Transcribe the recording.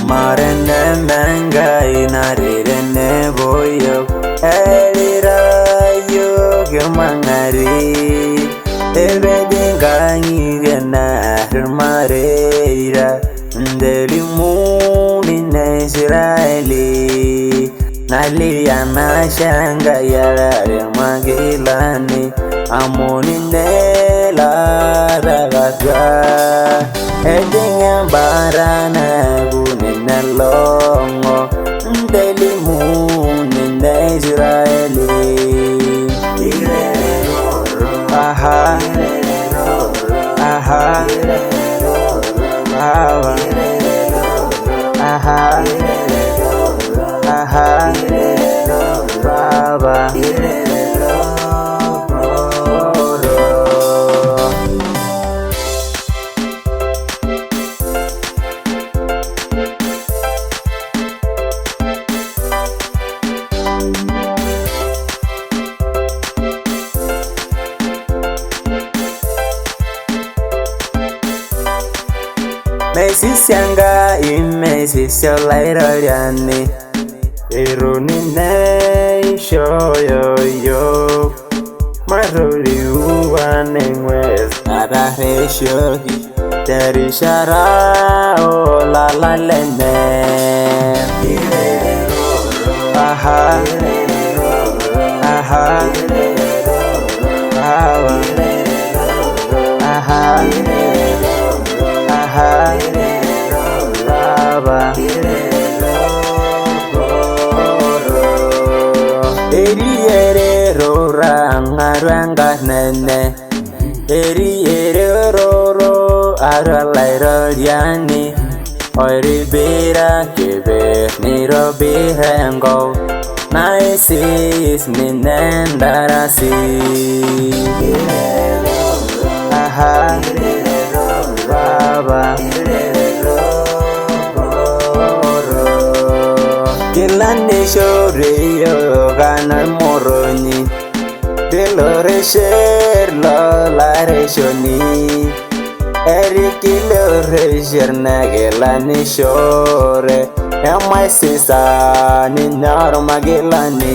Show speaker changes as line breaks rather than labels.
Marene mengai narirene boyo Erira yo gemangari Ebedingangi gena hermareira Ndeli muni na Israeli Naliana shanga yarare magilani Amoni nela ragaga Edinga barana gunina longo Ndeli muni na Israeli Aha Aha Aha Aha Aha Baba Mesisianga imesisio lairoliani Iruni nei shoyo Maruri uwane ngwez Nara reshohi Terishara o la la lene Aha Aha Aha Aha Aha Baba Eriere rora ngaranga nene Eriere roro aralairo yani Oiribira kebe nirobirengo Naisis ninendarasi Aha Baba Kilani shoreyo gana moroni Delore sher lo la reshoni Erikilore sherna gelani shore Emai sisa ni norma gelani